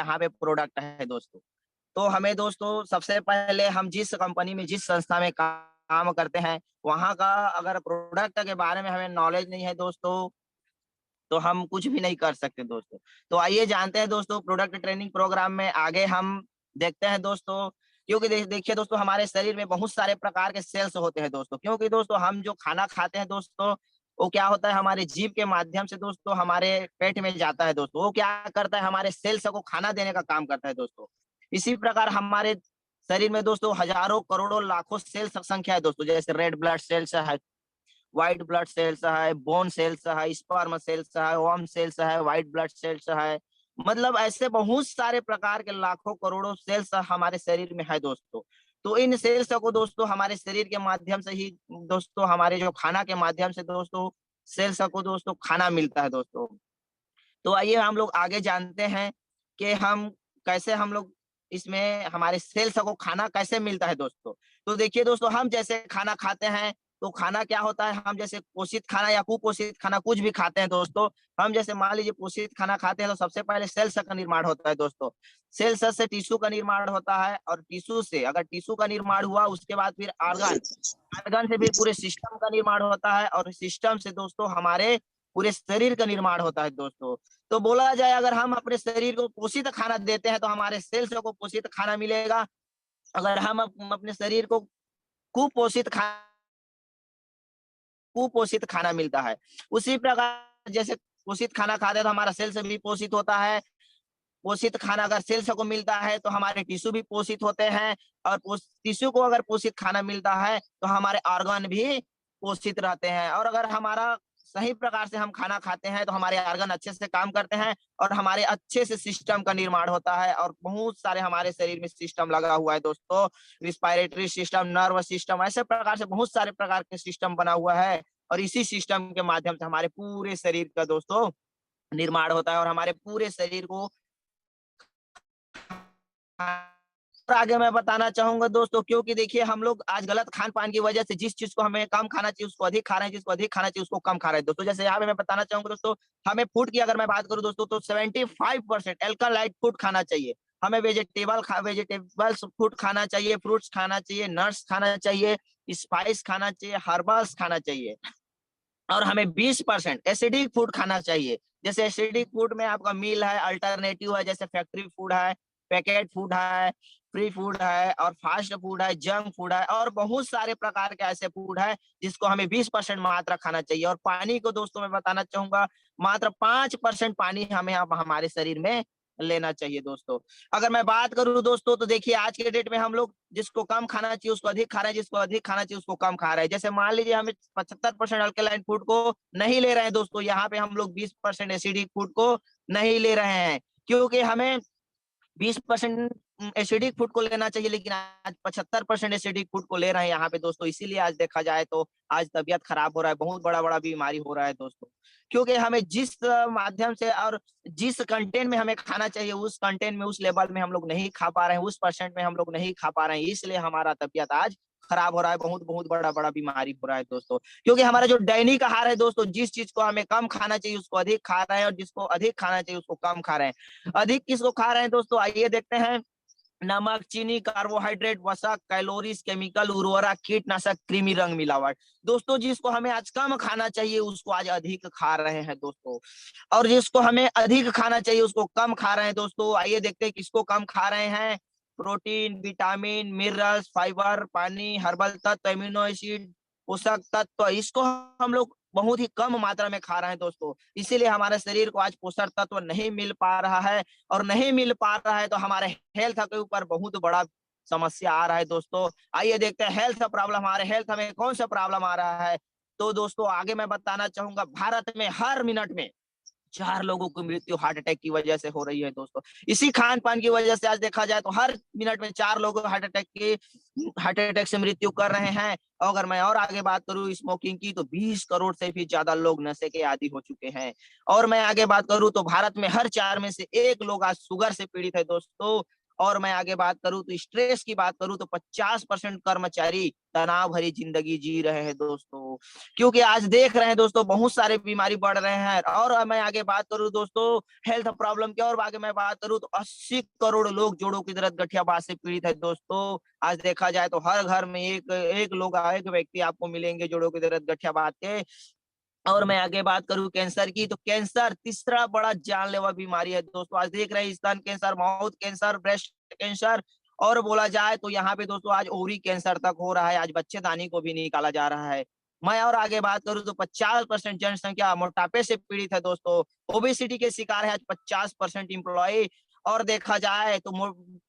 यहाँ पे प्रोडक्ट है दोस्तों। तो हमें दोस्तों सबसे पहले हम जिस कंपनी में जिस संस्था में काम करते हैं वहाँ का अगर प्रोडक्ट के बारे में हमें नॉलेज नहीं है दोस्तों तो हम कुछ भी नहीं कर सकते दोस्तों। तो आइए जानते हैं दोस्तों प्रोडक्ट ट्रेनिंग प्रोग्राम में आगे हम देखते हैं दोस्तों। क्योंकि देखिए दोस्तों हमारे शरीर में बहुत सारे प्रकार के सेल्स होते हैं दोस्तों। क्योंकि दोस्तों हम जो खाना खाते हैं दोस्तों वो क्या होता है हमारे जीभ के माध्यम से दोस्तों हमारे पेट में जाता है दोस्तों। वो क्या करता है हमारे सेल्स को खाना देने का काम करता है दोस्तों। इसी प्रकार हमारे शरीर में दोस्तों हजारों करोड़ों लाखों सेल्स संख्या है दोस्तों। जैसे रेड ब्लड सेल्स है, व्हाइट ब्लड सेल्स है, बोन सेल्स है, स्पर्म सेल्स है, वर्म सेल्स है, व्हाइट ब्लड सेल्स है। मतलब ऐसे बहुत सारे प्रकार के लाखों करोड़ों सेल्स हमारे शरीर में है दोस्तों। तो इन सेल्स को दोस्तों हमारे शरीर के माध्यम से ही दोस्तों हमारे जो खाना के माध्यम से दोस्तों सेल्स को दोस्तों खाना मिलता है दोस्तों। तो आइए हम लोग आगे जानते हैं कि हम कैसे हम लोग इसमें हमारे सेल्स को खाना कैसे मिलता है दोस्तों। तो देखिए दोस्तों हम जैसे खाना खाते हैं तो खाना क्या होता है हम जैसे पोषित खाना या कुपोषित खाना कुछ भी खाते हैं दोस्तों। हम जैसे मान लीजिए पोषित खाना खाते हैं तो सबसे पहले सेल्स का निर्माण होता है दोस्तों। सेल्स से टिश्यू का निर्माण होता है और टिश्यू से अगर टिश्यू का निर्माण हुआ उसके बाद फिर आर्गन, आर्गन से फिर पूरे सिस्टम का निर्माण होता है और सिस्टम से दोस्तों हमारे पूरे शरीर का निर्माण होता है दोस्तों। तो बोला जाए अगर हम अपने शरीर को पोषित खाना देते हैं तो हमारे सेल्स को पोषित खाना मिलेगा। अगर हम अपने शरीर को कुपोषित खा कुपोषित खाना मिलता है। उसी प्रकार जैसे पोषित खाना खाते हैं तो हमारा सेल्स भी पोषित होता है। पोषित खाना अगर सेल्स को मिलता है तो हमारे टिश्यू भी पोषित होते हैं और टिश्यू को अगर पोषित खाना मिलता है तो हमारे ऑर्गन भी पोषित रहते हैं। और अगर हमारा सही प्रकार से हम खाना खाते हैं तो हमारे ऑर्गन अच्छे से काम करते हैं और हमारे अच्छे से सिस्टम का निर्माण होता है। और बहुत सारे हमारे शरीर में सिस्टम लगा हुआ है दोस्तों। रिस्पायरेटरी सिस्टम, नर्व सिस्टम, ऐसे प्रकार से बहुत सारे प्रकार के सिस्टम बना हुआ है। और इसी सिस्टम के माध्यम से हमारे पूरे शरीर का दोस्तों निर्माण होता है और हमारे पूरे शरीर को और आगे मैं बताना चाहूंगा दोस्तों। क्योंकि देखिए हम लोग आज गलत खान पान की वजह से जिस चीज को हमें कम खाना चाहिए उसको अधिक खा रहे हैं, जिसको अधिक खाना चाहिए उसको कम खा रहे हैं दोस्तों। जैसे यहाँ पे मैं बताना चाहूंगा दोस्तों हमें फूड की अगर मैं बात करूँ दोस्तों तो 75% एल्कलाइट फूड खाना चाहिए। हमें वेजिटेबल्स फूड खाना चाहिए, फ्रूट्स खाना चाहिए, नट्स खाना चाहिए, स्पाइस खाना चाहिए, हर्बल्स खाना चाहिए। और हमें 20% एसिडिक फूड खाना चाहिए। जैसे एसिडिक फूड में आपका मील है, अल्टरनेटिव है, जैसे फैक्ट्री फूड है, पैकेट फूड है, फ्री फूड है और फास्ट फूड है, जंक फूड है और बहुत सारे प्रकार के ऐसे फूड है जिसको हमें 20% मात्रा खाना चाहिए। और पानी को दोस्तों मैं बताना चाहूंगा मात्र 5% पानी हमें अब हमारे शरीर में लेना चाहिए दोस्तों। अगर मैं बात करूं दोस्तों तो देखिए आज के डेट में हम लोग जिसको कम खाना चाहिए उसको अधिक खा रहे हैं, जिसको अधिक खाना चाहिए उसको कम खा रहे हैं। जैसे मान लीजिए हमें 75% अल्कलाइन फूड को नहीं ले रहे हैं दोस्तों, यहाँ पे हम लोग 20% एसिडिक फूड को नहीं ले रहे हैं। क्योंकि हमें 20% एसिडिक फूड को लेना चाहिए लेकिन आज 75% एसिडिक फूड को ले रहे हैं यहाँ पे दोस्तों। इसीलिए आज देखा जाए तो आज तबीयत खराब हो रहा है, बहुत बड़ा बड़ा बीमारी हो रहा है दोस्तों। क्योंकि हमें जिस माध्यम से और जिस कंटेंट में हमें खाना चाहिए उस कंटेंट में उस लेवल में हम लोग नहीं खा पा रहे हैं, उस परसेंट में हम लोग नहीं खा पा रहे हैं। इसलिए हमारा तबीयत आज खराब हो रहा है, बहुत बहुत बड़ा बड़ा बीमारी हो रहा है दोस्तों। क्योंकि हमारा जो दैनिक आहार है दोस्तों, जिस चीज को हमें कम खाना चाहिए उसको अधिक खा रहे हैं और जिसको अधिक खाना चाहिए उसको कम खा रहे हैं। अधिक किसको खा रहे हैं दोस्तों आइए देखते हैं। नमक, चीनी, कार्बोहाइड्रेट, वसा, कैलोरीज, केमिकल, उर्वरक, कीटनाशक, कृमि, रंग मिलावट। दोस्तों जिसको हमें आज कम खाना चाहिए उसको आज अधिक खा रहे हैं दोस्तों। और जिसको हमें अधिक खाना चाहिए उसको कम खा रहे हैं दोस्तों। आइए देखते हैं किसको कम खा रहे हैं। प्रोटीन, विटामिन, मिनरल्स, फाइबर, पानी, हर्बल तत्व, एमिनो एसिड, पोषक तत्व, इसको हम लोग बहुत ही कम मात्रा में खा रहे हैं दोस्तों। इसीलिए हमारे शरीर को आज पोषक तत्व नहीं मिल पा रहा है। और नहीं मिल पा रहा है तो हमारे हेल्थ के ऊपर बहुत बड़ा समस्या आ रहा है दोस्तों। आइए देखते हैं हेल्थ प्रॉब्लम, हमारे हेल्थ में कौन सा प्रॉब्लम आ रहा है। तो दोस्तों आगे मैं बताना चाहूंगा भारत में हर मिनट में 4 लोगों की मृत्यु हार्ट अटैक की वजह से हो रही है दोस्तों। इसी खान पान की वजह से आज देखा जाए तो हर मिनट में 4 लोग हार्ट अटैक से मृत्यु कर रहे हैं। और अगर मैं और आगे बात करूं स्मोकिंग की तो 20 करोड़ से भी ज्यादा लोग नशे के आदी हो चुके हैं। और मैं आगे बात करूं तो भारत में हर 4 में से 1 लोग आज शुगर से पीड़ित है दोस्तों। और मैं आगे बात करूँ तो स्ट्रेस की बात करूँ तो 50% कर्मचारी तनाव भरी ज़िंदगी जी रहे हैं दोस्तों। क्योंकि आज देख रहे हैं दोस्तों बहुत सारे बीमारी बढ़ रहे हैं और मैं आगे बात करूँ दोस्तों हेल्थ प्रॉब्लम की और आगे मैं बात करूँ तो 80 करोड़ लोग जोड़ों की दर्द गठियाबात से पीड़ित है दोस्तों। आज देखा जाए तो हर घर में एक व्यक्ति आपको मिलेंगे जोड़ों की दर्द गठियाबात के। और मैं आगे बात करूँ कैंसर की तो कैंसर तीसरा बड़ा जानलेवा बीमारी है दोस्तों। आज देख रहे हैं स्तन cancer, mouth cancer, breast cancer और बोला जाए तो यहाँ पे दोस्तों आज ओवरी कैंसर तक हो रहा है, आज बच्चेदानी को भी निकाला जा रहा है। मैं और आगे बात करूँ तो 50% जनसंख्या मोटापे से पीड़ित है दोस्तों। ओबेसिटी के शिकार है आज 50% एम्प्लॉयी और देखा जाए तो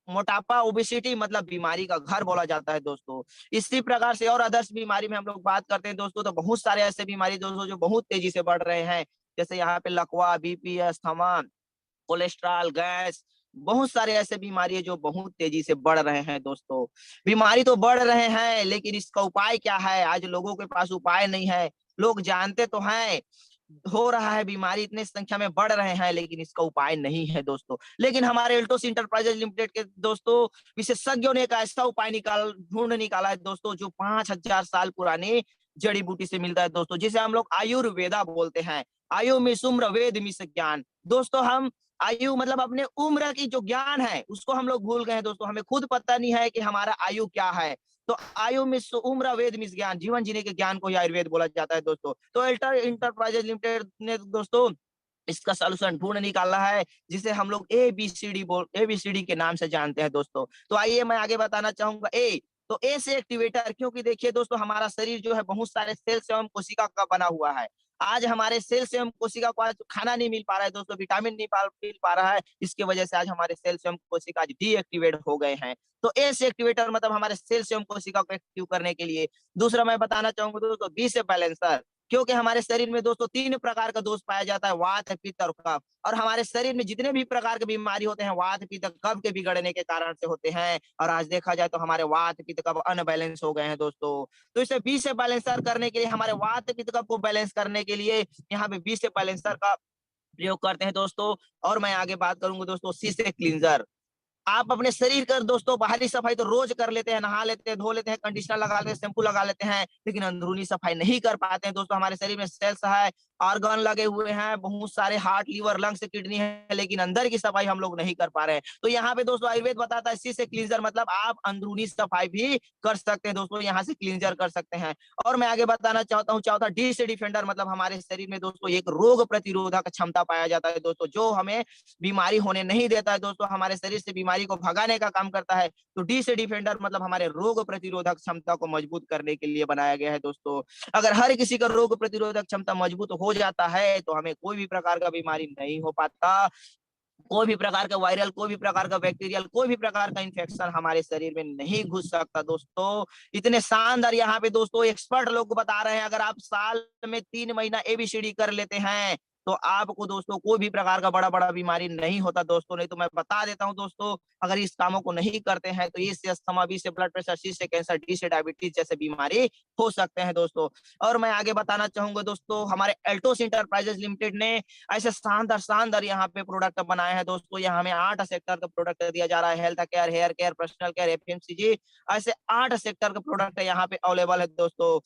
मोटापा ओबेसिटी मतलब बीमारी का घर बोला जाता है दोस्तों। इसी प्रकार से और अदर्स बीमारी में हम लोग बात करते हैं दोस्तों तो बहुत सारे ऐसे बीमारी दोस्तों जो बहुत तेजी से बढ़ रहे हैं। जैसे यहाँ पे लकवा, बीपी, अस्थमा, कोलेस्ट्रॉल, गैस, बहुत सारे ऐसे बीमारी है जो बहुत तेजी से बढ़ रहे हैं दोस्तों। बीमारी तो बढ़ रहे हैं लेकिन इसका उपाय क्या है? आज लोगों के पास उपाय नहीं है। लोग जानते तो हैं हो रहा है बीमारी इतनी संख्या में बढ़ रहे हैं लेकिन इसका उपाय नहीं है दोस्तों। लेकिन हमारे एल्टोस इंटरप्राइजेज लिमिटेड के दोस्तों विशेषज्ञों ने एक ऐसा उपाय ढूंढ निकाला है दोस्तों जो 5000 साल पुरानी जड़ी बूटी से मिलता है दोस्तों, जिसे हम लोग आयुर्वेदा बोलते हैं। आयु मिस उम्र, वेद मिस ज्ञान। दोस्तों हम आयु मतलब अपने उम्र की जो ज्ञान है उसको हम लोग भूल गए हैं दोस्तों। हमें खुद पता नहीं है कि हमारा आयु क्या है। तो आयु मिस उम्र, वेद मिस ज्ञान, जीवन जीने के ज्ञान को ही आयुर्वेद बोला जाता है दोस्तों। तो एल्टर इंटरप्राइजेज लिमिटेड ने दोस्तों इसका सॉल्यूशन ढूंढ निकाला है जिसे हम लोग एबीसीडी के नाम से जानते हैं दोस्तों। तो आइए मैं आगे बताना चाहूंगा तो ए से एक्टिवेटर, क्योंकि देखिए दोस्तों हमारा शरीर जो है बहुत सारे सेल्स एवं कोशिका का बना हुआ है। आज हमारे सेल्स एवं कोशिका को आज खाना नहीं मिल पा रहा है दोस्तों, विटामिन नहीं मिल पा रहा है, इसकी वजह से आज हमारे सेल्स एवं कोशिका आज डीएक्टिवेट हो गए हैं। तो ए से एक्टिवेटर मतलब हमारे सेल्स एवं कोशिका को एक्टिव करने के लिए। दूसरा मैं बताना चाहूंगा दोस्तों बी से बैलेंसर, क्योंकि हमारे शरीर में दोस्तों 3 प्रकार का दोष पाया जाता है, वात, पित्त और कफ। और हमारे शरीर में जितने भी प्रकार की बीमारी होते हैं वात, पित्त, कफ के बिगड़ने के कारण से होते हैं। और आज देखा जाए तो हमारे वात, पित्त, कफ अनबैलेंस हो गए हैं दोस्तों। तो इसे बी से बैलेंसर करने के लिए हमारे वात, पित्त, कफ को बैलेंस करने के लिए यहाँ पे बी से बैलेंसर का प्रयोग करते हैं दोस्तों। और मैं आगे बात करूंगा दोस्तों सी से क्लींजर। आप अपने शरीर का दोस्तों बाहरी सफाई तो रोज कर लेते हैं, नहा लेते हैं, धो लेते हैं, कंडीशनर लगा लेते हैं, शैम्पू लगा लेते हैं, लेकिन अंदरूनी सफाई नहीं कर पाते हैं दोस्तों। हमारे शरीर में सेल्स है, ऑर्गन लगे हुए हैं, बहुत सारे हार्ट, लीवर, लंग्स, किडनी है, लेकिन अंदर की सफाई हम लोग नहीं कर पा रहे हैं। तो यहाँ पे दोस्तों आयुर्वेद बताता है इसी से क्लींजर मतलब आप अंदरूनी सफाई भी कर सकते हैं दोस्तों, यहाँ से क्लींजर कर सकते हैं। और मैं आगे बताना चाहता हूँ चौथा डी से डिफेंडर मतलब हमारे शरीर में दोस्तों एक रोग प्रतिरोधक क्षमता पाया जाता है दोस्तों, जो हमें बीमारी होने नहीं देता है दोस्तों, हमारे शरीर से बीमारी को भगाने का काम करता है। तो डी से डिफेंडर मतलब हमारे रोग प्रतिरोधक क्षमता को मजबूत करने के लिए बनाया गया है दोस्तों। अगर हर किसी का रोग प्रतिरोधक क्षमता मजबूत हो जाता है तो हमें कोई भी प्रकार का बीमारी नहीं हो पाता। कोई भी प्रकार का वायरल, कोई भी प्रकार का बैक्टीरियल, कोई भी प्रकार का इंफेक्शन हमारे शरीर में नहीं घुस सकता दोस्तों। इतने शानदार यहाँ पे दोस्तों एक्सपर्ट लोग बता रहे हैं अगर आप साल में 3 महीना एबीसीडी कर लेते हैं तो आपको दोस्तों कोई भी प्रकार का बड़ा बड़ा बीमारी नहीं होता दोस्तों। नहीं तो मैं बता देता हूँ दोस्तों अगर इस कामों को नहीं करते हैं तो ए से अस्थमा, बी से ब्लड प्रेशर, सी से कैंसर, डी से डायबिटीज जैसे बीमारी हो सकते हैं दोस्तों। और मैं आगे बताना चाहूंगा दोस्तों हमारे एल्टोस इंटरप्राइजेज लिमिटेड ने ऐसे शानदार शानदार यहाँ पे प्रोडक्ट बनाए हैं दोस्तों। यहाँ हमें 8 सेक्टर का प्रोडक्ट दिया जा रहा है, health care, hair care, personal care, FMCG, ऐसे 8 सेक्टर का प्रोडक्ट यहाँ पे अवेलेबल है दोस्तों।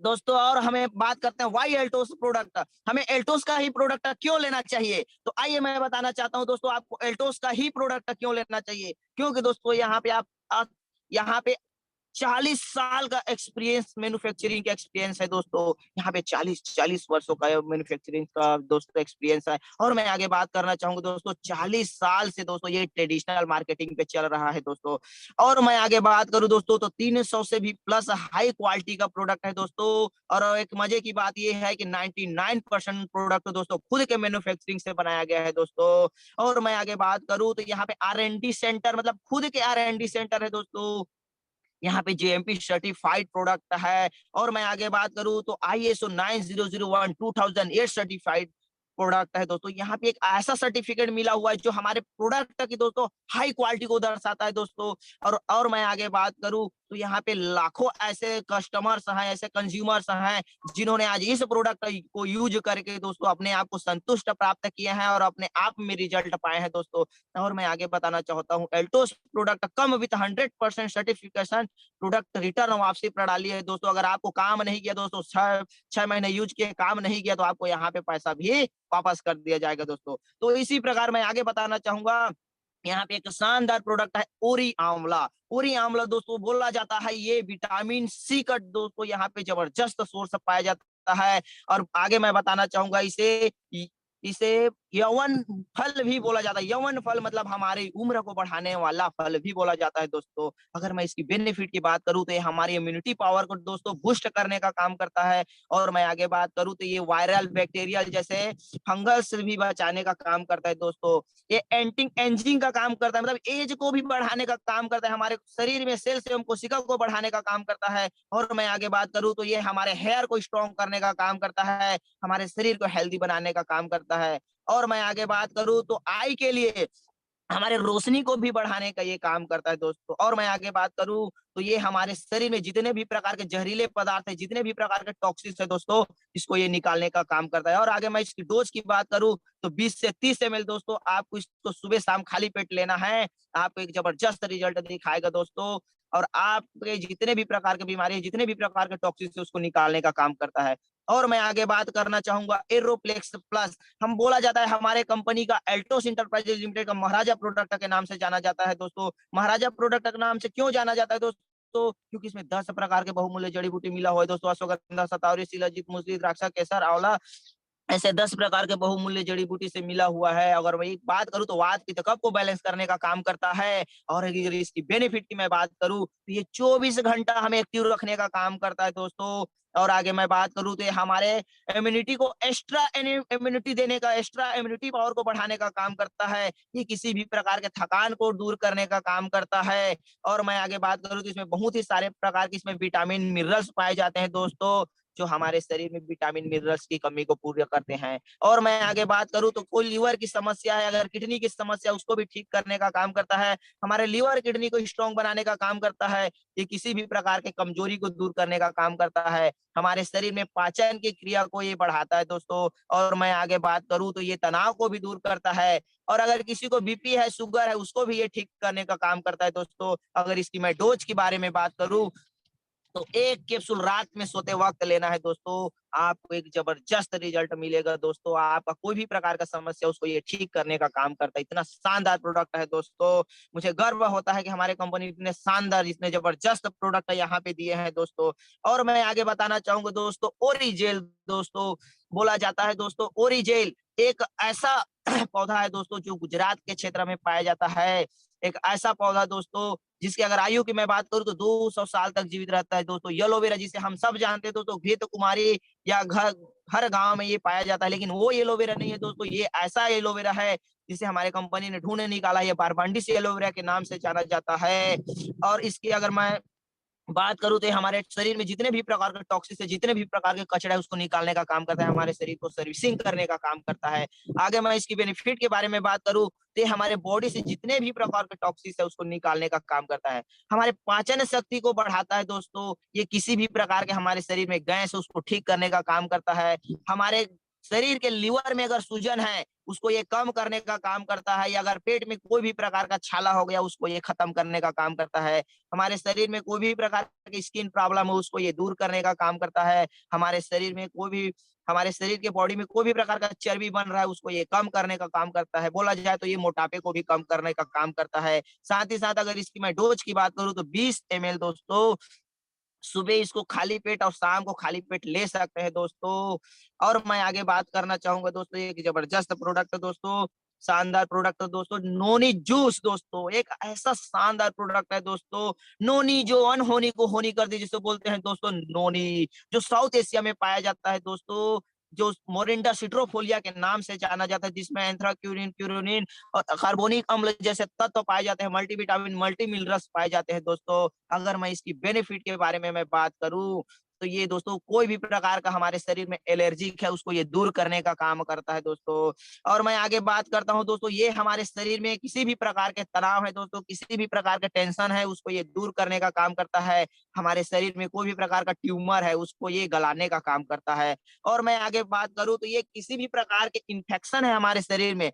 दोस्तों और हमें बात करते हैं वाई एल्टोस प्रोडक्ट, हमें एल्टोस का ही प्रोडक्ट क्यों लेना चाहिए? तो आइए मैं बताना चाहता हूँ दोस्तों आपको एल्टोस का ही प्रोडक्ट क्यों लेना चाहिए। क्योंकि दोस्तों यहाँ पे यहाँ पे 40 साल का एक्सपीरियंस, मैन्युफैक्चरिंग का एक्सपीरियंस है दोस्तों। यहाँ पे 40 वर्षों का मैन्युफैक्चरिंग का दोस्तों एक्सपीरियंस है। और मैं आगे बात करना चाहूंगा दोस्तों 40 साल से दोस्तों ये ट्रेडिशनल मार्केटिंग पे चल रहा है दोस्तों। और मैं आगे बात करूं दोस्तों तो 300 से भी प्लस हाई क्वालिटी का प्रोडक्ट है दोस्तों। और एक मजे की बात ये है कि 99% प्रोडक्ट दोस्तों खुद के मैन्युफैक्चरिंग से बनाया गया है दोस्तों। और मैं आगे बात करूं तो यहाँ पे R&D सेंटर मतलब खुद के R&D सेंटर है दोस्तों। यहाँ पे जीएमपी सर्टिफाइड प्रोडक्ट है। और मैं आगे बात करूँ तो ISO 9001 2008 सर्टिफाइड प्रोडक्ट है दोस्तों। यहाँ पे एक ऐसा सर्टिफिकेट मिला हुआ है जो हमारे प्रोडक्ट की दोस्तों हाई क्वालिटी को दर्शाता है दोस्तों। और मैं आगे बात करूँ तो यहाँ पे लाखों ऐसे कस्टमर्स हैं, ऐसे कंज्यूमर्स हैं, जिन्होंने आज इस प्रोडक्ट को यूज करके दोस्तों अपने आप को संतुष्ट प्राप्त किए हैं और अपने आप में रिजल्ट पाए हैं दोस्तों। और मैं आगे बताना चाहता हूँ, एल्टोस product come with 100% certification product return वापसी प्रणाली है दोस्तों। अगर आपको काम नहीं किया दोस्तों, 6 महीने यूज किए, काम नहीं किया, तो आपको यहाँ पे पैसा भी वापस कर दिया जाएगा दोस्तों। तो इसी प्रकार मैं आगे बताना चाहूंगा, यहाँ पे एक शानदार प्रोडक्ट है ओरी आंवला। ओरी आंवला दोस्तों बोला जाता है ये विटामिन सी का दोस्तों यहाँ पे जबरदस्त सोर्स पाया जाता है। और आगे मैं बताना चाहूंगा, इसे यौवन फल भी बोला जाता है। यौवन फल मतलब हमारी उम्र को बढ़ाने वाला फल भी बोला जाता है दोस्तों। अगर मैं इसकी बेनिफिट की बात करूं तो ये हमारी इम्यूनिटी पावर को दोस्तों बूस्ट करने का काम करता है। और मैं आगे बात करूं तो ये वायरल बैक्टीरियल जैसे फंगस से भी बचाने का काम करता है दोस्तों। ये एंटी एजिंग का काम करता है, मतलब एज को भी बढ़ाने का काम करता है, हमारे शरीर में सेल्स एवं कोशिका को बढ़ाने का काम करता है। और मैं आगे बात करूं तो ये हमारे हेयर को स्ट्रॉन्ग करने का काम करता है, हमारे शरीर को हेल्दी बनाने का काम करता है। और मैं आगे बात करूं तो आई के लिए हमारे रोशनी को भी बढ़ाने का ये काम करता है दोस्तों। और मैं आगे बात करूं तो ये हमारे शरीर में जितने भी प्रकार के जहरीले पदार्थ है, जितने भी प्रकार के टॉक्सिस है दोस्तों, इसको ये निकालने का काम करता है। और आगे मैं इसकी डोज की बात करूं तो 20 से 30 ml दोस्तों आपको इसको सुबह शाम खाली पेट लेना है। आपको एक जबरदस्त रिजल्ट दिखाएगा दोस्तों। और आपके जितने भी प्रकार की बीमारी है, जितने भी प्रकार के टॉक्सिस है, उसको निकालने का काम करता है। और मैं आगे बात करना चाहूंगा एरोप्लेक्स प्लस। हम बोला जाता है हमारे कंपनी का एल्टोस इंटरप्राइजेज लिमिटेड का महाराजा प्रोडक्ट के नाम से जाना जाता है दोस्तों। महाराजा प्रोडक्ट के नाम से क्यों जाना जाता है दोस्तों? क्योंकि इसमें 10 प्रकार के बहुमूल्य जड़ी बूटी मिला हुआ है दोस्तों। अश्वगंधा, शतावरी, शिलाजीत, मुसली, द्राक्षा, केसर, आंवला, ऐसे 10 प्रकार के बहुमूल्य जड़ी बूटी से मिला हुआ है। अगर मैं एक बात करूं तो वात पित्त कफ को बैलेंस करने का काम करता है। और अगर इसकी बेनिफिट की मैं बात करूं तो ये 24 घंटा हमें एक्टिव रखने का काम करता है दोस्तों। और आगे मैं बात करूं तो ये हमारे इम्यूनिटी को एक्स्ट्रा इम्यूनिटी देने का, एक्स्ट्रा इम्यूनिटी पावर को बढ़ाने का काम करता है। ये किसी भी प्रकार के थकान को दूर करने का काम करता है। और मैं आगे बात करूं तो इसमें बहुत ही सारे प्रकार के इसमें विटामिन मिनरल्स पाए जाते हैं दोस्तों, जो हमारे शरीर में विटामिन मिनरल्स की कमी को पूरा करते हैं। और मैं आगे बात करूं तो कोई लीवर की समस्या है, अगर किडनी की समस्या, उसको भी ठीक करने का काम करता है। हमारे लीवर किडनी को स्ट्रॉन्ग बनाने का काम करता है। ये किसी भी प्रकार के कमजोरी को दूर करने का काम करता है। हमारे शरीर में पाचन की क्रिया को ये बढ़ाता है दोस्तों। और मैं आगे बात करूं तो ये तनाव को भी दूर करता है। और अगर किसी को बीपी है, शुगर है, उसको भी ये ठीक करने का काम करता है दोस्तों। अगर इसकी मैं डोज के बारे में बात करूं तो 1 कैप्सूल रात में सोते वक्त लेना है दोस्तों। आपको एक जबरदस्त रिजल्ट मिलेगा दोस्तों। आपका कोई भी प्रकार का समस्या उसको ये ठीक करने का काम करता है। इतना शानदार प्रोडक्ट है दोस्तों। मुझे गर्व होता है कि हमारे कंपनी इतने शानदार, इतने जबरदस्त प्रोडक्ट यहाँ पे दिए हैं दोस्तों। और मैं आगे बताना चाहूंगा दोस्तों, ओरिजेल दोस्तों बोला जाता है दोस्तों। ओरिजेल एक ऐसा पौधा है दोस्तों जो गुजरात के क्षेत्र में पाया जाता है। एक ऐसा पौधा दोस्तों जिसकी अगर आयु की मैं बात करूं तो 200 साल तक जीवित रहता है दोस्तों। येलोवेरा जिसे हम सब जानते हैं दोस्तों, घृत कुमारी या घर हर गांव में ये पाया जाता है, लेकिन वो येलोवेरा नहीं है दोस्तों। ये ऐसा येलोवेरा है जिसे हमारे कंपनी ने ढूंढ निकाला है। ये बारबांडिस येलोवेरा के नाम से जाना जाता है। और इसकी अगर मैं बात करूँ तो ये हमारे शरीर में जितने भी प्रकार के टॉक्सिस है, जितने भी प्रकार के कचरा है, उसको निकालने का काम करता है। हमारे शरीर को सर्विसिंग करने का काम करता है। आगे मैं इसकी बेनिफिट के बारे में बात करूँ तो ये हमारे बॉडी से जितने भी प्रकार के टॉक्सिस है, उसको निकालने का काम करता है। हमारे पाचन शक्ति को बढ़ाता है दोस्तों। ये किसी भी प्रकार के हमारे शरीर में गैस है, उसको ठीक करने का काम करता है। हमारे शरीर के लीवर में अगर सूजन है, उसको ये कम करने का काम करता है। या अगर पेट में कोई भी प्रकार का छाला हो गया, उसको ये खत्म करने का काम करता है। हमारे शरीर में कोई भी प्रकार की स्किन प्रॉब्लम हो, उसको ये दूर करने का काम करता है। हमारे शरीर में कोई भी, हमारे शरीर के बॉडी में कोई भी प्रकार का चर्बी बन रहा है, उसको ये कम करने का काम करता है। बोला जाए तो ये मोटापे को भी कम करने का काम करता है। साथ ही साथ अगर इसकी मैं डोज की बात करूं तो 20 ml दोस्तों सुबह इसको खाली पेट और शाम को खाली पेट ले सकते हैं दोस्तों। और मैं आगे बात करना चाहूंगा दोस्तों, एक जबरदस्त प्रोडक्ट है दोस्तों, शानदार प्रोडक्ट है दोस्तों, नोनी जूस दोस्तों। एक ऐसा शानदार प्रोडक्ट है दोस्तों, नोनी जो अनहोनी को होनी कर दी जिसे बोलते हैं दोस्तों नोनी, जो साउथ एशिया में पाया जाता है दोस्तों, जो मोरिंडा सिट्रोफोलिया के नाम से जाना जाता है, जिसमें एंथ्राक्यूरिन, क्यूरिन और कार्बोनिक अम्ल जैसे तत्व पाए जाते हैं, मल्टीविटामिन, मल्टी मिनरल्स पाए जाते हैं दोस्तों। अगर मैं इसकी बेनिफिट के बारे में मैं बात करूं तो दोस्तों ये दोस्तों कोई भी प्रकार का हमारे शरीर में एलर्जिक है उसको ये दूर करने का काम करता है दोस्तों। और मैं आगे बात करता हूँ दोस्तों, ये हमारे शरीर में किसी भी प्रकार के तनाव है दोस्तों, किसी भी प्रकार के टेंशन है उसको ये दूर करने का काम करता है। हमारे शरीर में कोई भी प्रकार का ट्यूमर है उसको ये गलाने का काम करता है। और मैं आगे बात करूँ तो ये किसी भी प्रकार के इन्फेक्शन है हमारे शरीर में,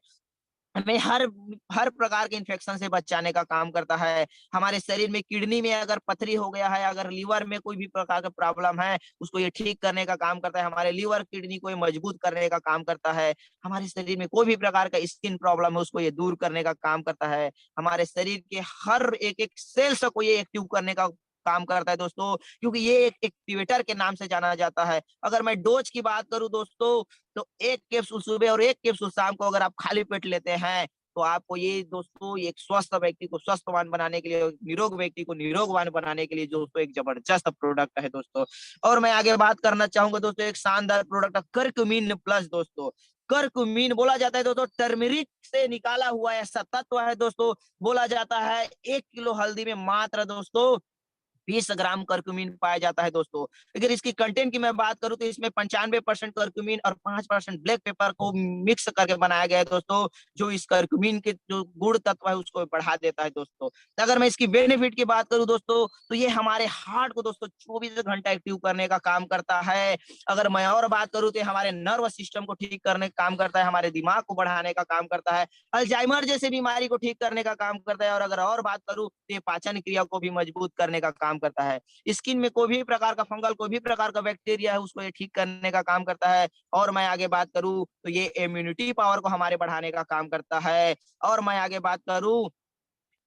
हमें हर प्रकार के इन्फेक्शन से बचाने का काम करता है। हमारे शरीर में किडनी में अगर पथरी हो गया है, अगर लीवर में कोई भी प्रकार का प्रॉब्लम है, उसको ये ठीक करने का काम करता है। हमारे लीवर, किडनी को ये मजबूत करने का काम करता है। हमारे शरीर में कोई भी प्रकार का स्किन प्रॉब्लम है, उसको ये दूर करने का काम करता है। हमारे शरीर के हर एक-एक सेल्स को ये एक्टिव करने का काम करता है दोस्तों, क्योंकि ये एक एक्टिवेटर के नाम से जाना जाता है। अगर मैं डोज़ की बात करूँ दोस्तों, तो 1 कैप्सूल सुबह और 1 कैप्सूल शाम को अगर आप खाली पेट लेते हैं, तो आपको ये दोस्तों एक स्वस्थ व्यक्ति को स्वस्थवान बनाने के लिए, निरोग व्यक्ति को निरोगवान बनाने के लिए दोस्तों एक ज़बरदस्त प्रोडक्ट है दोस्तों। और मैं आगे बात करना चाहूँगा दोस्तों, एक शानदार प्रोडक्ट है कर्क्यूमिन प्लस दोस्तों। कर्क्यूमिन बोला जाता है दोस्तों टर्मरिक से निकाला हुआ ऐसा तत्व है दोस्तों। बोला जाता है 1 किलो हल्दी में मात्र दोस्तों 20 ग्राम करक्यूमिन पाया जाता है दोस्तों। अगर इसकी कंटेंट की मैं बात करूँ तो इसमें 95% करक्यूमिन और 5% ब्लैक पेपर को मिक्स करके बनाया गया है दोस्तों, जो इस करक्यूमिन के जो गुण तत्व है उसको बढ़ा देता है दोस्तों। तो अगर मैं इसकी बेनिफिट की बात करूँ दोस्तों, तो ये हमारे हार्ट को दोस्तों 24 घंटा एक्टिव करने का काम करता है। अगर मैं और बात करूँ तो ये हमारे नर्व सिस्टम को ठीक करने का काम करता है, हमारे दिमाग को बढ़ाने का काम करता है, अल्जाइमर जैसे बीमारी को ठीक करने का काम करता है। और अगर और बात करूँ तो ये पाचन क्रिया को भी मजबूत करने का काम करता है। स्किन में कोई भी प्रकार का फंगल, कोई भी प्रकार का बैक्टीरिया है उसको ये ठीक करने का काम करता है। और मैं आगे बात करूँ तो ये इम्यूनिटी पावर को हमारे बढ़ाने का काम करता है। और मैं आगे बात करूँ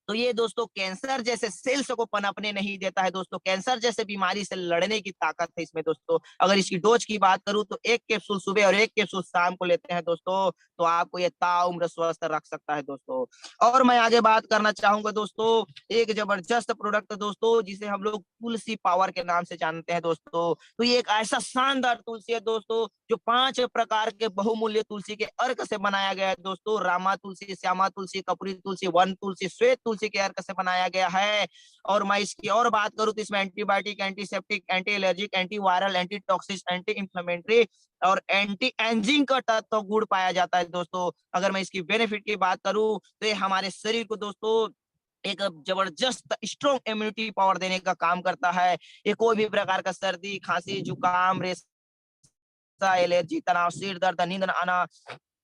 तो ये दोस्तों कैंसर जैसे सेल्स को पनपने नहीं देता है दोस्तों, कैंसर जैसे बीमारी से लड़ने की ताकत है इसमें दोस्तों। अगर इसकी डोज की बात करूँ तो 1 कैप्सूल सुबह और 1 कैप्सूल शाम को लेते हैं दोस्तों, तो आपको ये ताउम्र स्वस्थ रख सकता है दोस्तों। और मैं आगे बात करना चाहूँगा दोस्तों, एक ज़बरदस्त प्रोडक्ट दोस्तों जिसे हम लोग तुलसी पावर के नाम से जानते हैं दोस्तों। तो ये एक ऐसा शानदार तुलसी है दोस्तों, जो 5 प्रकार के बहुमूल्य तुलसी के अर्क से बनाया गया है दोस्तों। रामा तुलसी, श्यामा तुलसी, कपूरी तुलसी, वन तुलसी, श्वेत तुलसी के अर्क से बनाया गया है। और मैं इसकी और बात करूँ तो इसमें antibiotic, antiseptic, anti allergic, anti viral, anti toxic, anti inflammatory और एंटी एजिंग का तत्व गुण पाया जाता है दोस्तों। अगर मैं इसकी बेनिफिट की बात करूँ तो ये हमारे शरीर को दोस्तों एक जबरदस्त स्ट्रॉन्ग इम्यूनिटी पावर देने का काम करता है। ये कोई भी प्रकार का सर्दी, खांसी, जुकाम, रेशा, एलर्जी, तनाव, सिर दर्द, नींद न आना,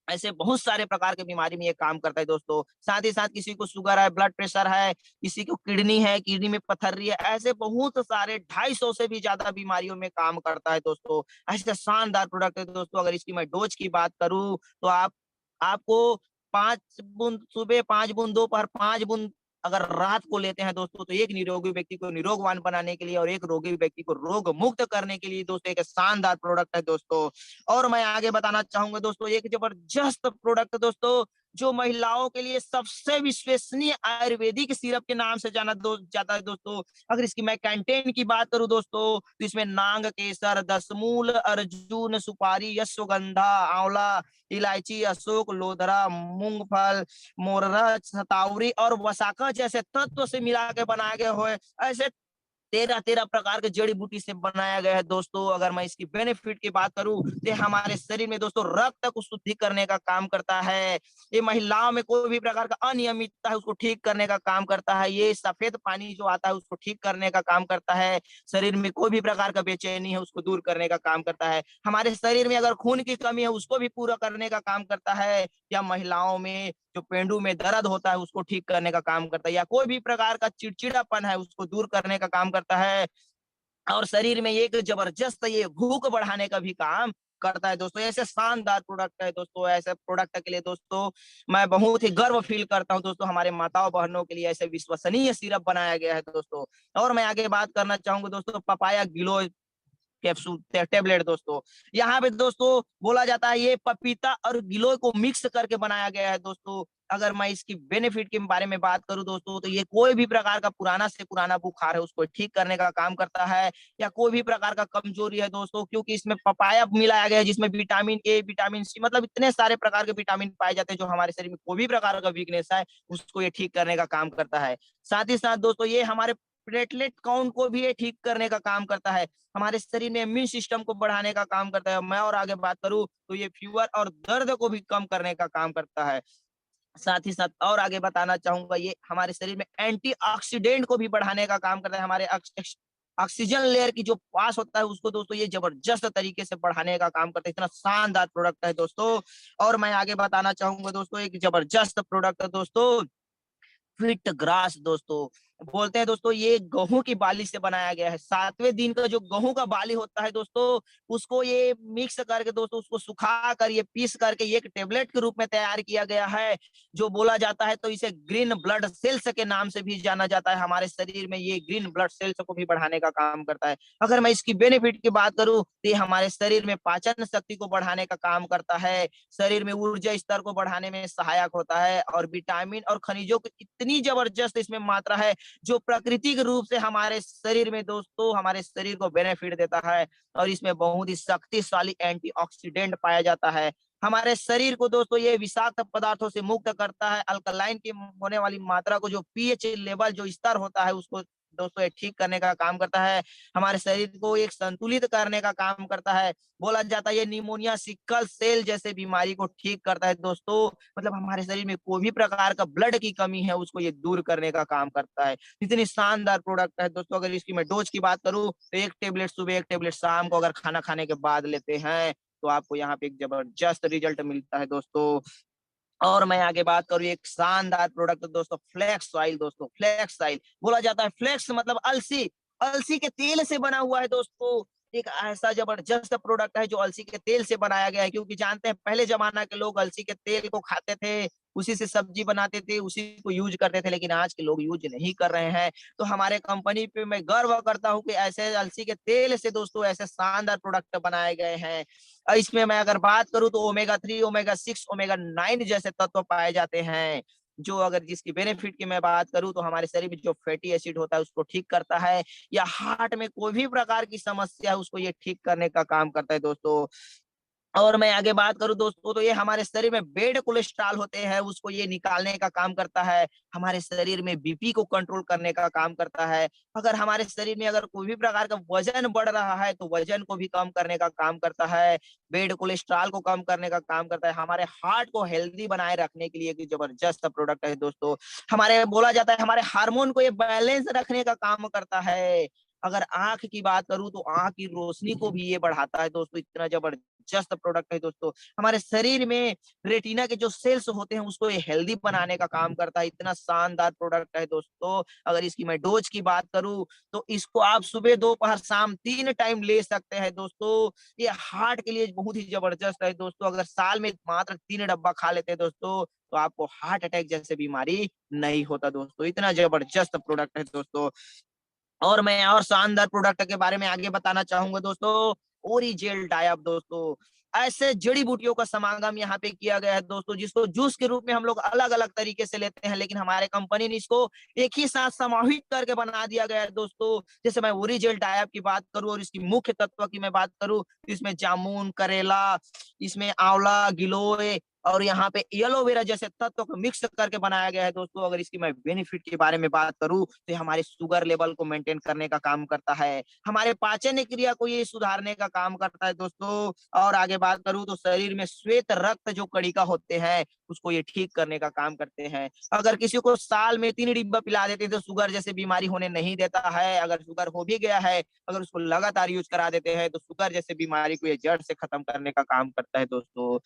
ऐसे बहुत सारे प्रकार के बीमारी में ये काम करता है दोस्तों। साथ ही साथ किसी को शुगर है, ब्लड प्रेशर है, किसी को किडनी है, किडनी में पथरी है, ऐसे बहुत सारे 250 से भी ज़्यादा बीमारियों में काम करता है दोस्तों। ऐसे शानदार प्रोडक्ट है दोस्तों। अगर इसकी मैं डोज़ की बात करूँ तो आपको 5 बूँद सुबह, 5 बूँद दोपहर, 5 बूँद अगर रात को लेते हैं दोस्तों, तो एक निरोगी व्यक्ति को निरोगवान बनाने के लिए और एक रोगी व्यक्ति को रोग मुक्त करने के लिए दोस्तों एक शानदार प्रोडक्ट है दोस्तों। और मैं आगे बताना चाहूँगा दोस्तों, एक ज़बरदस्त प्रोडक्ट दोस्तों, जो महिलाओं के लिए सबसे विश्वसनीय आयुर्वेदिक सिरप के नाम से जाता है दोस्तों। अगर इसकी मैं कंटेंट की बात करूँ दोस्तों, तो इसमें नांग केसर, दशमूल, अर्जुन, सुपारी, अश्वगंधा, आंवला, इलायची, अशोक, लोधरा, मूंगफल, मोररा, शतावरी और वसाका जैसे तत्व से मिला के बनाए गए हुए ऐसे 13-13 प्रकार के जड़ी बूटी से बनाया गया है दोस्तों। अगर मैं इसकी बेनिफिट की बात करूँ, तो ये हमारे शरीर में दोस्तों रक्त को शुद्धि करने का काम करता है। ये महिलाओं में कोई भी प्रकार का अनियमितता है उसको ठीक करने का काम करता है। ये सफेद पानी जो आता है उसको ठीक करने का काम करता है। शरीर में कोई भी प्रकार का बेचैनी है उसको दूर करने का काम करता है। हमारे शरीर में अगर खून की कमी है उसको भी पूरा करने का काम करता है। या महिलाओं में जो पेंडू में दर्द होता है उसको ठीक करने का काम करता है, या कोई भी प्रकार का चिड़चिड़ापन है उसको दूर करने का काम करता है। और शरीर में एक जबरदस्त ये भूख बढ़ाने का भी काम करता है दोस्तों। ऐसे शानदार प्रोडक्ट है दोस्तों। ऐसे प्रोडक्ट के लिए दोस्तों मैं बहुत ही गर्व फील करता हूँ दोस्तों। हमारे माताओं बहनों के लिए ऐसे विश्वसनीय सिरप बनाया गया है दोस्तों। और मैं आगे बात करना चाहूंगा दोस्तों, पपाया गिलोय कैप्सूल टेबलेट दोस्तों। यहाँ पे दोस्तों बोला जाता है ये पपीता और गिलोय को मिक्स करके बनाया गया है दोस्तों। अगर मैं इसकी बेनिफिट के बारे में बात करूँ दोस्तों, तो ये कोई भी प्रकार का पुराना से पुराना बुखार है उसको ठीक करने का काम करता है। या कोई भी प्रकार का कमजोरी है दोस्तों, क्योंकि इसमें पपाया मिलाया गया है जिसमें विटामिन ए, विटामिन सी, मतलब इतने सारे प्रकार के विटामिन पाए जाते हैं जो हमारे शरीर में कोई भी प्रकार का वीकनेस है उसको ये ठीक करने का काम करता है। साथ ही साथ दोस्तों ये हमारे प्लेटलेट काउंट को भी ये ठीक करने का काम करता है, हमारे शरीर में इम्यून सिस्टम को बढ़ाने का काम करता है। मैं और आगे बात करूँ तो ये फीवर और दर्द को भी कम करने का काम करता है। साथ ही साथ और आगे बताना चाहूँगा, ये हमारे शरीर में एंटीऑक्सीडेंट को भी बढ़ाने का काम करता है। हमारे ऑक्सीजन लेयर की जो पास होता है उसको दोस्तों ये जबरदस्त तरीके से बढ़ाने का काम करता है। इतना शानदार प्रोडक्ट है दोस्तों। और मैं आगे बताना चाहूँगा दोस्तों, एक जबरदस्त प्रोडक्ट है दोस्तों, फिट ग्रास दोस्तों। बोलते हैं दोस्तों ये गेहूं की बाली से बनाया गया है। 7वें दिन का जो गेहूं का बाली होता है दोस्तों, उसको ये मिक्स करके दोस्तों उसको सुखा कर ये पीस करके एक टेबलेट के रूप में तैयार किया गया है। जो बोला जाता है तो इसे ग्रीन ब्लड सेल्स के नाम से भी जाना जाता है। हमारे शरीर में ये ग्रीन ब्लड सेल्स को भी बढ़ाने का काम करता है। अगर मैं इसकी बेनिफिट की बात करूं तो ये हमारे शरीर में पाचन शक्ति को बढ़ाने का काम करता है, शरीर में ऊर्जा स्तर को बढ़ाने में सहायक होता है, और विटामिन और खनिजों की इतनी जबरदस्त इसमें मात्रा है जो प्राकृतिक रूप से हमारे शरीर में दोस्तों हमारे शरीर को बेनिफिट देता है। और इसमें बहुत ही शक्तिशाली एंटीऑक्सीडेंट पाया जाता है। हमारे शरीर को दोस्तों ये विषाक्त पदार्थों से मुक्त करता है। अल्कलाइन की होने वाली मात्रा को, जो पीएच लेवल जो स्तर होता है उसको दोस्तों ये ठीक करने का काम करता है। हमारे शरीर को एक संतुलित करने का काम करता है। बोला जाता है ये निमोनिया, सिकल सेल जैसे बीमारी को ठीक करता है दोस्तों। मतलब हमारे शरीर में कोई भी प्रकार का ब्लड की कमी है उसको ये दूर करने का काम करता है। इतनी शानदार प्रोडक्ट है दोस्तों। अगर इसकी मैं डोज की बात करूं तो 1 टेबलेट सुबह, 1 टेबलेट शाम को अगर खाना खाने के बाद लेते हैं तो आपको यहाँ पे एक जबरदस्त रिजल्ट मिलता है दोस्तों। और मैं आगे बात करूँ एक शानदार प्रोडक्ट दोस्तों, फ्लेक्स ऑयल दोस्तों। फ्लेक्स ऑयल बोला जाता है, फ्लेक्स मतलब अलसी, अलसी के तेल से बना हुआ है दोस्तों। एक ऐसा जबरदस्त प्रोडक्ट है जो अलसी के तेल से बनाया गया है, क्योंकि जानते हैं पहले जमाना के लोग अलसी के तेल को खाते थे, उसी से सब्जी बनाते थे, उसी को यूज करते थे, लेकिन आज के लोग यूज नहीं कर रहे हैं। तो हमारे कंपनी पे मैं गर्व करता हूँ कि ऐसे अलसी के तेल से दोस्तों ऐसे शानदार प्रोडक्ट बनाए गए हैं। इसमें मैं अगर बात करूँ तो ओमेगा 3, ओमेगा 6, ओमेगा 9 जैसे तत्व पाए जाते हैं, जो अगर जिसकी बेनिफिट की मैं बात करूँ तो हमारे शरीर में जो फैटी एसिड होता है उसको ठीक करता है, या हार्ट में कोई भी प्रकार की समस्या है उसको ये ठीक करने का काम करता है दोस्तों। और मैं आगे बात करूँ दोस्तों तो ये हमारे शरीर में बैड कोलेस्ट्रॉल होते हैं उसको ये निकालने का काम करता है। हमारे शरीर में बीपी को कंट्रोल करने का काम करता है। अगर हमारे शरीर में अगर कोई भी प्रकार का वजन बढ़ रहा है तो वजन को भी कम करने का काम करता है। बैड कोलेस्ट्रॉल को कम करने का काम करता है। हमारे हार्ट को हेल्दी बनाए रखने के लिए एक जबरदस्त प्रोडक्ट है दोस्तों। हमारे बोला जाता है हमारे हार्मोन को ये बैलेंस रखने का काम करता है। अगर आंख की बात करूं तो आंख की रोशनी को भी ये बढ़ाता है दोस्तों। इतना जबरदस्त प्रोडक्ट है दोस्तों। हमारे शरीर में रेटिना के जो सेल्स होते हैं उसको ये हेल्दी बनाने का काम करता है। इतना शानदार प्रोडक्ट है दोस्तों। अगर इसकी मैं डोज की बात करूं तो इसको आप सुबह, दोपहर, शाम 3 टाइम ले सकते हैं दोस्तों। ये हार्ट के लिए बहुत ही जबरदस्त है दोस्तों। अगर साल में मात्र 3 डब्बा खा लेते हैं दोस्तों तो आपको हार्ट अटैक जैसे बीमारी नहीं होता दोस्तों। इतना जबरदस्त प्रोडक्ट है दोस्तों। और मैं और शानदार प्रोडक्ट के बारे में आगे बताना चाहूंगा दोस्तों, ओरिजेल टाइप दोस्तों। ऐसे जड़ी बूटियों का समागम यहाँ पे किया गया है दोस्तों, जिसको जूस के रूप में हम लोग अलग अलग तरीके से लेते हैं, लेकिन हमारे कंपनी ने इसको एक ही साथ समाहित करके बना दिया गया है दोस्तों। जैसे मैं ओरिजेल टाइप की बात करूं और इसकी मुख्य तत्व की मैं बात करूं तो इसमें जामुन, करेला, इसमें आंवला, गिलोय और यहाँ पे एलोवेरा जैसे तत्वों को मिक्स करके बनाया गया है दोस्तों। अगर इसकी मैं बेनिफिट के बारे में बात करूं तो हमारे शुगर लेवल को मेंटेन करने का काम करता है। हमारे पाचन क्रिया को ये सुधारने का काम करता है दोस्तों। और आगे बात करूं तो शरीर में श्वेत रक्त जो कणिका होते हैं उसको ये ठीक करने का काम करते हैं। अगर किसी को साल में 3 डिब्बा पिला देते हैं तो शुगर जैसे बीमारी होने नहीं देता है। अगर शुगर हो भी गया है, अगर उसको लगातार यूज करा देते हैं तो शुगर जैसे बीमारी को ये जड़ से खत्म करने का काम करता है दोस्तों।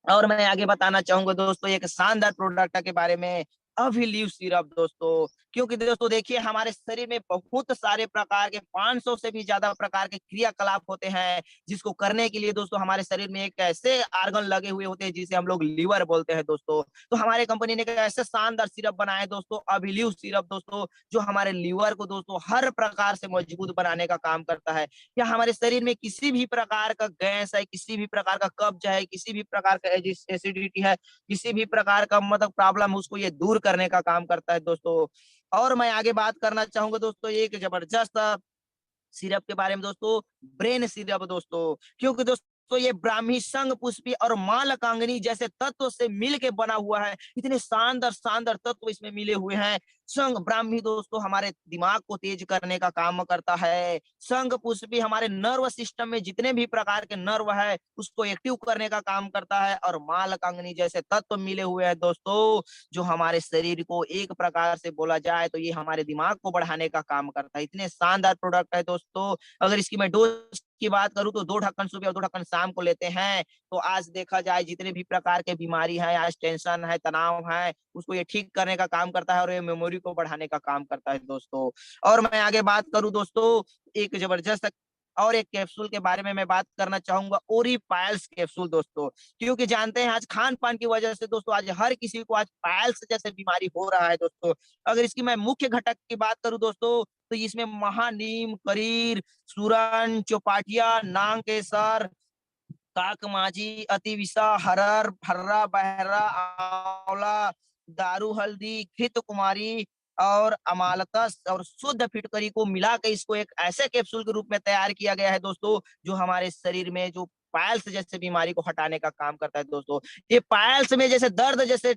और मैं आगे बताना चाहूंगा दोस्तों एक शानदार प्रोडक्ट के बारे में, अभिलीव सिरप दोस्तों। क्योंकि दोस्तों देखिए हमारे शरीर में बहुत सारे प्रकार के 500 से भी ज्यादा प्रकार के क्रियाकलाप होते हैं, जिसको करने के लिए दोस्तों हमारे शरीर में एक ऐसे आर्गन लगे हुए होते हैं जिसे हम लोग लीवर बोलते हैं दोस्तों। तो हमारे कंपनी ने एक ऐसे शानदार सिरप बनाया है दोस्तों, अभिलीव सिरप दोस्तों, जो हमारे लीवर को दोस्तों हर प्रकार से मजबूत बनाने का काम करता है। या हमारे शरीर में किसी भी प्रकार का गैस है, किसी भी प्रकार का कब्ज है, किसी भी प्रकार का एसिडिटी है, किसी भी प्रकार का मतलब प्रॉब्लम उसको ये दूर करने का काम करता है दोस्तों। और मैं आगे बात करना चाहूंगा दोस्तों एक जबरदस्त सिरप के बारे में दोस्तों, ब्रेन सिरप दोस्तों। क्योंकि दोस्तों तो ये ब्राह्मी, संघ पुष्पी और मालकांगनी जैसे तत्व से मिल के बना हुआ है। इतने शानदार शानदार तत्व इसमें मिले हुए हैं। संघ ब्राह्मी दोस्तों हमारे दिमाग को तेज करने का काम करता है। संघ पुष्पी हमारे नर्व सिस्टम में जितने भी प्रकार के नर्व है उसको एक्टिव करने का काम करता है। और मालकांगनी जैसे तत्व मिले हुए हैं दोस्तों, जो हमारे शरीर को एक प्रकार से बोला जाए तो ये हमारे दिमाग को बढ़ाने का काम करता है। इतने शानदार प्रोडक्ट है दोस्तों। अगर इसकी मैं डोज की बात करूं तो 2 ढक्कन सुबह और 2 ढक्कन शाम को लेते हैं। तो आज देखा जाए जितने भी प्रकार के बीमारी है, आज टेंशन है, तनाव है, उसको ये ठीक करने का काम करता है और ये मेमोरी को बढ़ाने का काम करता है दोस्तों। और मैं आगे बात करूं दोस्तों, एक जबरदस्त और एक कैप्सूल के बारे में मैं बात करना चाहूंगा, ओरी पायल्स कैप्सूल दोस्तों। क्योंकि जानते हैं आज खान पान की वजह से दोस्तों आज हर किसी को आज पायल्स जैसे बीमारी हो रहा है दोस्तों। अगर इसकी मैं मुख्य घटक की बात करूं दोस्तों तो इसमें महानीम, करीर, सुरन, चौपाटिया, नांग केसर, काकमाजी, अतिविषा, हरर, फर्रा, बहरा, आंवला, दारू हल्दी, घृत कुमारी और अमालतस और शुद्ध फिटकरी को मिला के इसको एक ऐसे कैप्सूल के रूप में तैयार किया गया है दोस्तों, जो हमारे शरीर में जो पाइल्स जैसे बीमारी को हटाने का काम करता है दोस्तों। ये पाइल्स में जैसे दर्द जैसे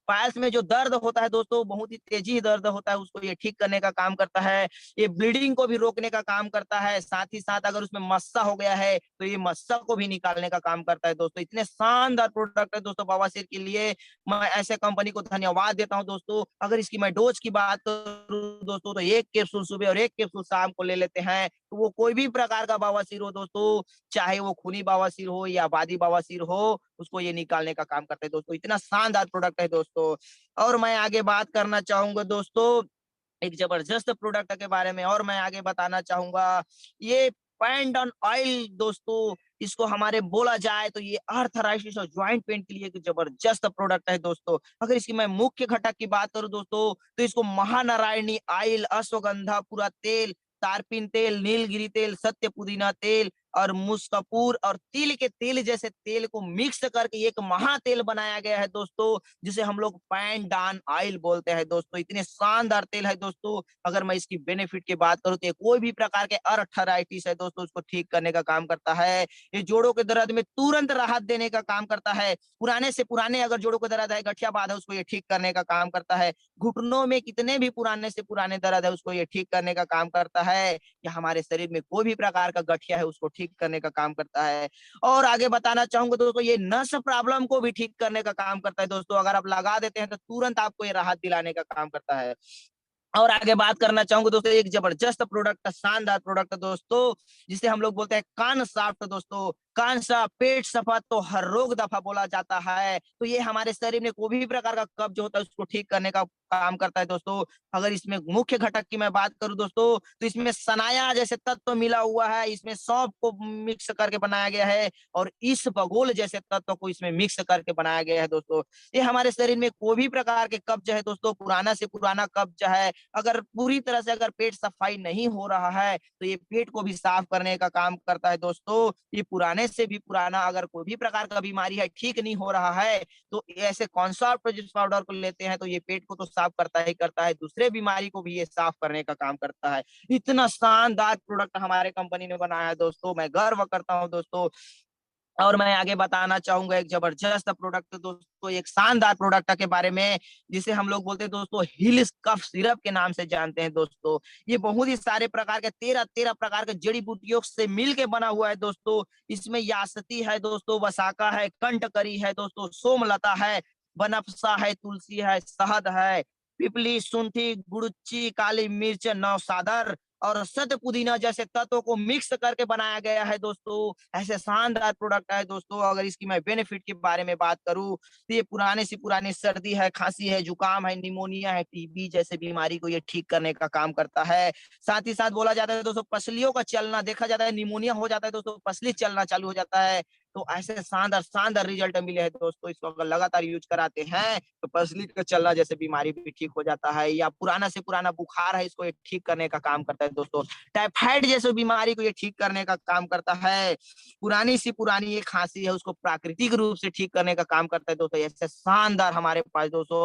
पाइल्स में जो दर्द होता है दोस्तों, बहुत ही तेजी दर्द होता है, उसको ये ठीक करने का काम करता है। ये ब्लीडिंग को भी रोकने का काम करता है। साथ ही साथ अगर उसमें मस्सा हो गया है तो ये मस्सा को भी निकालने का काम करता है दोस्तों। इतने शानदार प्रोडक्ट है दोस्तों बवासीर के लिए। मैं ऐसे कंपनी को धन्यवाद देता हूं दोस्तों। अगर इसकी मैं डोज की बात करूं दोस्तों तो 1 कैप्सूल सुबह और 1 कैप्सूल शाम को ले लेते हैं तो वो कोई भी प्रकार का बवासीर हो दोस्तों, चाहे वो खूनी बवासीर हो या आबादी बवासीर हो, उसको ये निकालने का काम करता है दोस्तों। इतना शानदार प्रोडक्ट है दोस्तों। और मैं आगे बात करना चाहूंगा दोस्तों एक जबरदस्त प्रोडक्ट के बारे में, और मैं आगे बताना चाहूंगा ये पैंडन ऑयल दोस्तों। इसको हमारे बोला जाए तो ये आर्थराइटिस और ज्वाइंट पेन के लिए एक जबरदस्त प्रोडक्ट है दोस्तों। अगर इसकी मैं मुख्य घटक की बात करूं दोस्तों तो इसको महानारायणी ऑयल, अश्वगंधा पूरा तेल, तारपीन तेल, नीलगिरी तेल, सत्य पुदीना तेल और मुस्कपूर और तिल के तेल जैसे तेल को मिक्स करके एक महातेल बनाया गया है दोस्तों, जिसे हम लोग पैंडान ऑयल बोलते हैं दोस्तों। इतने शानदार तेल है दोस्तों। अगर मैं इसकी बेनिफिट की बात करूं तो ये कोई भी प्रकार के अर्थराइटिस है दोस्तों उसको ठीक करने का काम करता है। ये जोड़ों के दर्द में तुरंत राहत देने का काम करता है। पुराने से पुराने अगर जोड़ों के दर्द है, गठिया बात है, उसको ये ठीक करने का काम करता है। घुटनों में कितने भी पुराने से पुराने दर्द है उसको ये ठीक करने का काम करता है। या हमारे शरीर में कोई भी प्रकार का गठिया है उसको ठीक करने का काम करता है। और आगे बताना चाहूंगा दोस्तों ये नस प्रॉब्लम को भी ठीक करने का काम करता है दोस्तों। अगर आप लगा देते हैं तो तुरंत आपको ये राहत दिलाने का काम करता है। और आगे बात करना चाहूंगा दोस्तों एक जबरदस्त प्रोडक्ट, शानदार प्रोडक्ट दोस्तों, जिसे हम लोग बोलते हैं कान साफ्ट दोस्तों। कान साफ, पेट सफा तो हर रोग दफा बोला जाता है। तो ये हमारे शरीर में कोई भी प्रकार का कब्ज होता है उसको ठीक करने का काम करता है दोस्तों। अगर इसमें मुख्य घटक की मैं बात करूं दोस्तों तो इसमें सनाया जैसे तत्व मिला हुआ है, इसमें सौंफ को मिक्स करके बनाया गया है और इस बगोल जैसे तत्व को इसमें मिक्स करके बनाया गया है दोस्तों। ये हमारे शरीर में कोई भी प्रकार के कब्ज है दोस्तों, पुराना से पुराना कब्ज है, अगर पूरी तरह से अगर पेट सफाई नहीं हो रहा है तो ये पेट को भी साफ करने का काम करता है दोस्तों। ये पुराने से भी पुराना अगर कोई भी प्रकार का बीमारी है ठीक नहीं हो रहा है तो ऐसे कॉन्सॉर्ट पाउडर को लेते हैं तो ये पेट को तो साफ करता ही करता है, दूसरे बीमारी को भी ये साफ करने का काम करता है। इतना शानदार प्रोडक्ट हमारे कंपनी ने बनाया है दोस्तों, मैं गर्व करता हूँ दोस्तों। और मैं आगे बताना चाहूंगा एक जबरदस्त प्रोडक्ट दोस्तों, एक शानदार प्रोडक्ट के बारे में, जिसे हम लोग बोलते हैं दोस्तों हिल्स कफ सिरप के नाम से जानते हैं दोस्तों। ये बहुत ही सारे प्रकार के 13 प्रकार के जड़ी बूटियों से मिलके बना हुआ है दोस्तों। इसमें यासती है दोस्तों, वसाका है, कंटकरी है दोस्तों, सोमलता है, बनफसा है, तुलसी है, शहद है, पिपली, सुंठी, गुड़ची, काली मिर्च, नौसादर और सत पुदीना जैसे तत्वों को मिक्स करके बनाया गया है दोस्तों। ऐसे शानदार प्रोडक्ट है दोस्तों। अगर इसकी मैं बेनिफिट के बारे में बात करूं तो ये पुराने से पुरानी सर्दी है, खांसी है, जुकाम है, निमोनिया है, टीबी जैसे बीमारी को ये ठीक करने का काम करता है। साथ ही साथ बोला जाता है दोस्तों पसलियों का चलना, देखा जाता है निमोनिया हो जाता है दोस्तों, पसली चलना चालू हो जाता है। तो ऐसे शानदार शानदार रिजल्ट मिले हैं दोस्तों। इसको अगर लगातार यूज कराते हैं तो पसली का चलना जैसे बीमारी भी ठीक हो जाता है। या पुराना से पुराना बुखार है इसको ये ठीक करने का काम करता है दोस्तों। टाइफाइड जैसे बीमारी को ये ठीक करने का काम करता है। पुरानी सी पुरानी ये खांसी है उसको प्राकृतिक रूप से ठीक करने का काम करता है दोस्तों। ऐसे शानदार हमारे पास दोस्तों